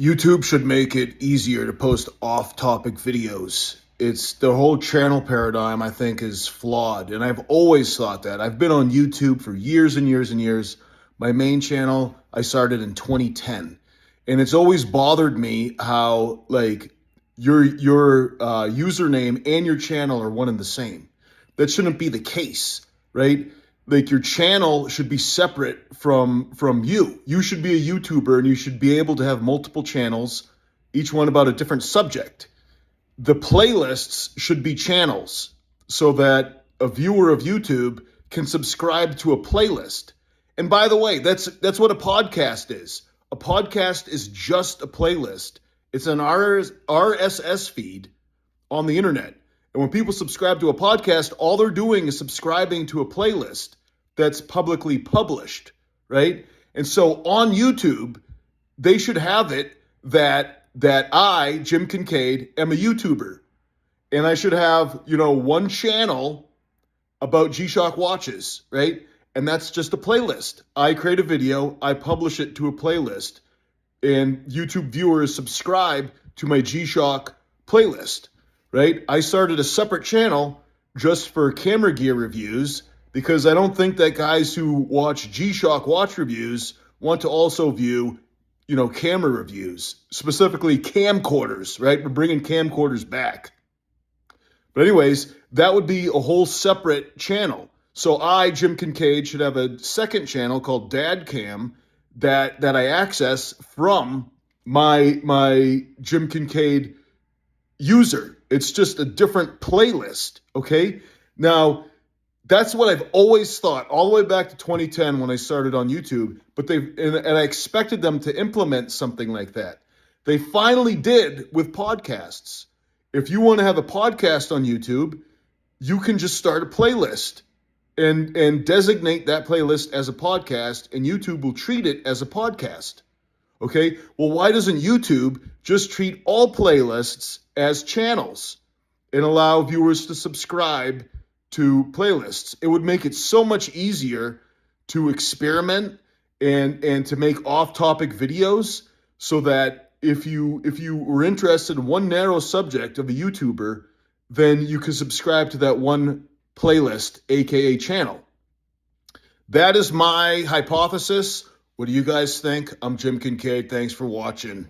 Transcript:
YouTube should make it easier to post off-topic videos. It's the whole channel paradigm, I think, is flawed. And I've always thought that. I've been on YouTube for years and years and years. My main channel, I started in 2010. And it's always bothered me how, like, your username and your channel are one and the same. That shouldn't be the case, right? Like, your channel should be separate from you. You should be a YouTuber and you should be able to have multiple channels, each one about a different subject. The playlists should be channels so that a viewer of YouTube can subscribe to a playlist. And by the way, that's what a podcast is. A podcast is just a playlist. It's an RSS feed on the internet. And when people subscribe to a podcast, all they're doing is subscribing to a playlist that's publicly published, right? And so on YouTube, they should have it that I, Jim Kincaid, am a YouTuber. And I should have, one channel about G-Shock watches, right? And that's just a playlist. I create a video, I publish it to a playlist, and YouTube viewers subscribe to my G-Shock playlist, right? I started a separate channel just for camera gear reviews because I don't think that guys who watch G-Shock watch reviews want to also view, camera reviews, specifically camcorders, right? We're bringing camcorders back. But anyways, that would be a whole separate channel. So I, Jim Kincaid, should have a second channel called Dad Cam that I access from my Jim Kincaid user. It's just a different playlist, okay? Now, that's what I've always thought, all the way back to 2010 when I started on YouTube, but I expected them to implement something like that. They finally did with podcasts. If you want to have a podcast on YouTube, you can just start a playlist and designate that playlist as a podcast, and YouTube will treat it as a podcast. Okay? Well, why doesn't YouTube just treat all playlists as channels and allow viewers to subscribe to playlists? It would make it so much easier to experiment and to make off-topic videos so that if you were interested in one narrow subject of a YouTuber, then you can subscribe to that one playlist, aka channel. That is my hypothesis. What do you guys think? I'm Jim Kincaid. Thanks for watching.